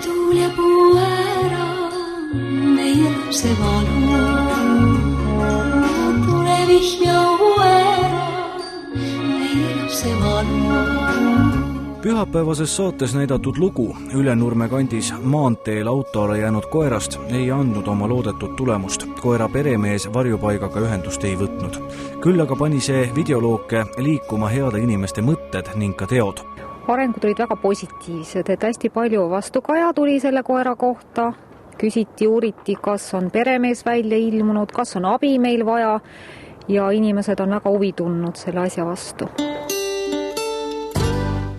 tuul ja puu ära, meie lapse valu. Tule vihjau ära, meie lapse valu. Pühapäevases saates näidatud lugu Ülenurme kandis maanteel autole jäänud koerast ei andnud oma loodetud tulemust. Koera peremees varjupaigaga ühendust ei võtnud. Küll aga pani see videolooke liikuma heade inimeste mõtted ning ka teod. Arengud olid väga positiivsed, et hästi palju vastukaja tuli selle koera kohta. Küsiti, uuriti, kas on peremees välja ilmunud, kas on abi meil vaja ja inimesed on väga huvi tundnud selle asja vastu.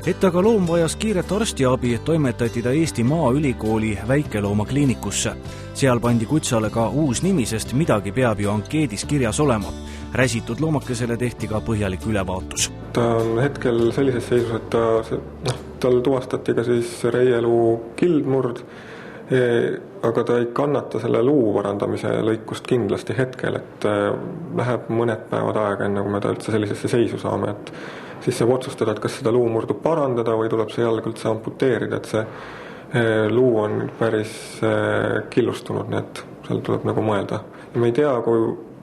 Et aga loom vajas kiiret arstiabi, toimetati ta Eesti Maaülikooli väikeloomakliinikusse. Seal pandi kutsale ka uus nimi, sest midagi peab ju ankeedis kirjas olema. Räsitud loomakesele tehti ka põhjalik ülevaatus. Ta on hetkel sellises seisus, et tal tuvastati ka siis reieluu kildmurd, aga ta ei kannata selle luu parandamise lõikust kindlasti hetkel, et läheb mõned päevad aega enne, kui me ta üldse sellisesse seisu saame, et siis saab otsustada, et kas seda luumurdu parandada või tuleb see jalg üldse amputeerida, et see luu on päris killustunud, nii et seal tuleb nagu mõelda. Ja me ei tea,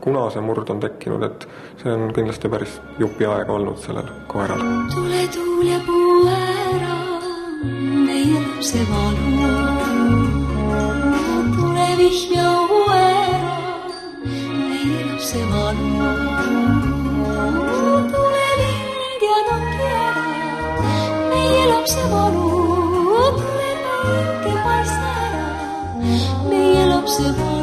kuna see murd on tekkinud, et see on kindlasti päris jupi aega olnud sellel koeral. Tule tuul ja puu ära, meie lapse valu. Tule vihjau ära, meie lapse valu. Tule lind ja nakki ära, meie lapse valu. Tule päike paista ära, meie lapse valu.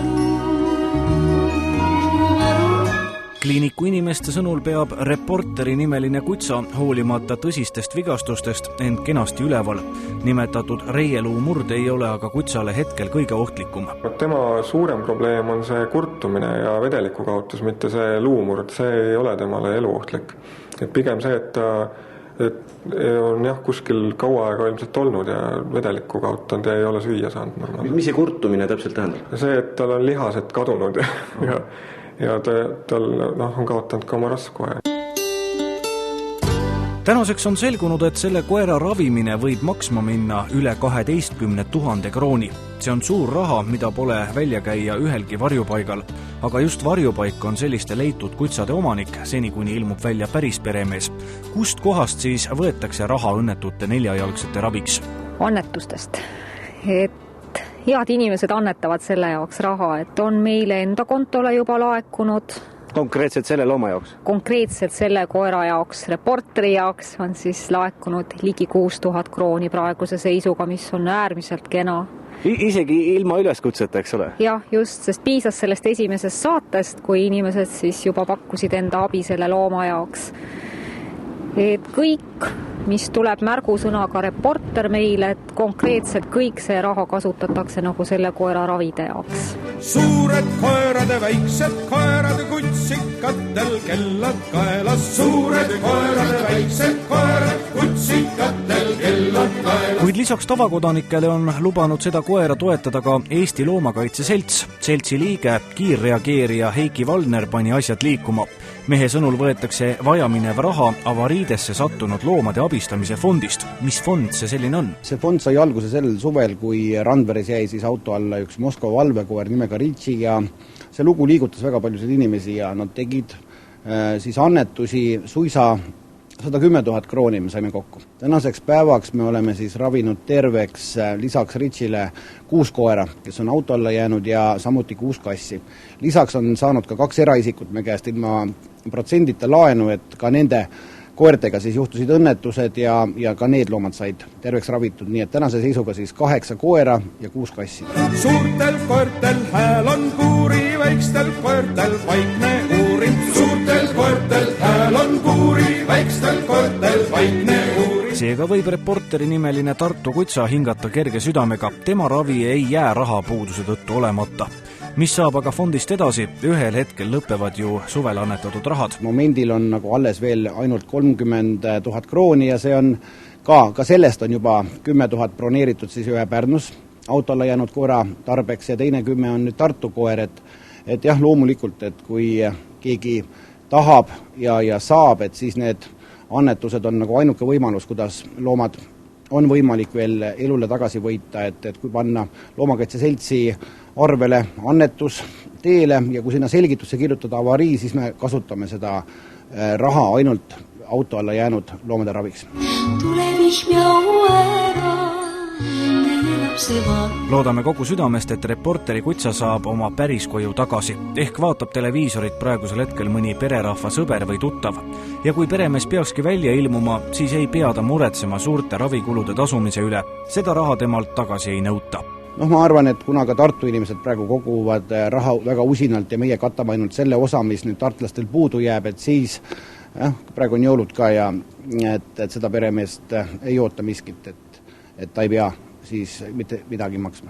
Kliiniku inimeste sõnul peab Reporteri nimeline kutsa hoolimata tõsistest vigastustest end kenasti üleval. Nimetatud reieluu murd ei ole aga kutsale hetkel kõige ohtlikum. Tema suurem probleem on see kurtumine ja vedeliku kaotus, mitte see luumurd. See ei ole temale eluohtlik. Et pigem see, et on kuskil kaua aega ilmselt olnud ja vedeliku kaotanud ja ei ole süüa saanud normaalselt. Mis see kurtumine täpselt tähendab? See, et tal on lihased kadunud ja tal on kaotanud ka oma raskuaja. Tänaseks on selgunud, et selle koera ravimine võib maksma minna üle 12 000 krooni. See on suur raha, mida pole välja käia ühelgi varjupaigal. Aga just varjupaik on selliste leitud kutsade omanik, seni kuni ilmub välja päris peremees. Kust kohast siis võetakse raha õnnetute neljajalgsete raviks? Annetustest. Head inimesed annetavad selle jaoks raha, et on meile enda kontole juba laekunud. Konkreetselt selle looma jaoks? Konkreetselt selle koera jaoks, Reporteri jaoks on siis laekunud ligi 6000 krooni praeguse seisuga, mis on äärmiselt kena. Isegi ilma üleskutseta, eks ole? Jah, just, sest piisas sellest esimesest saatest, kui inimesed siis juba pakkusid enda abi selle looma jaoks. Et kõik, mis tuleb märgusõnaga Reporter meile, et konkreetselt kõik see raha kasutatakse nagu selle koera ravide jaoks. Suured koerad ja väiksed koerad ja kutsikatel kellad kaelas. Suured koerad ja väiksed koerad kutsikatel kellad kaelas. Kuid lisaks tavakodanikele on lubanud seda koera toetada ka Eesti Loomakaitse Selts. Seltsi liige, kiirreageerija Heiki Valner pani asjad liikuma. Mehe sõnul võetakse vajaminev raha avariidesse sattunud loomade abistamise fondist. Mis fond see selline on? See fond sai alguse sellel suvel, kui Randveres jäi siis auto alla üks Moskva valvekoer nimega Ritsi ja see lugu liigutas väga paljusid inimesi ja nad tegid siis annetusi suisa 110 000 krooni me saime kokku. Tänaseks päevaks me oleme siis ravinud terveks lisaks Ritsile 6 koera, kes on auto alla jäänud ja samuti 6 kassi. Lisaks on saanud ka 2 eraisikut me käest ilma protsendita laenu, et ka nende koertega siis juhtusid õnnetused ja ka need loomad said terveks ravitud. Nii et tänase seisuga siis 8 koera ja 6 kassi. Suurtel koertel hääl on kuuri, väikstel koertel vaikne uurim. Suurtel koertel hääl on kuuri, väikstel koertel vaikne uurim. Seega võib Reporteri nimeline Tartu kutsa hingata kerge südamega. Tema ravi ei jää rahapuuduse tõttu olemata. Mis saab aga fondist edasi? Ühel hetkel lõpevad ju suvel annetatud rahad. Momendil on nagu alles veel ainult 30 000 krooni ja see on ka sellest on juba 10 000 broneeritud siis ühe Pärnus autolla jäänud koera tarbeks ja teine 10 on nüüd Tartu koer, et jah, loomulikult, et kui keegi tahab ja saab, et siis need annetused on nagu ainuke võimalus, kuidas loomad on võimalik veel elule tagasi võita, et kui panna Loomakaitse Seltsi arvele annetus teele ja kui sinna selgitusse kirjutada avarii, siis me kasutame seda raha ainult auto alla jäänud loomade raviks. Loodame kogu südamest, et reporteri Kutsa saab oma päris koju tagasi. Ehk vaatab televiisorit praegusel hetkel mõni pererahva sõber või tuttav. Ja kui peremees peakski välja ilmuma, siis ei pea ta muretsema suurte ravikulude tasumise üle. Seda raha temalt tagasi ei nõuta. Ma arvan, et kuna ka Tartu inimesed praegu koguvad raha väga usinalt ja meie katame ainult selle osa, mis nüüd tartlastel puudu jääb, et siis praegu on jõulud ka ja et seda peremeest ei oota miskit, et ta ei pea siis mitte midagi maksma.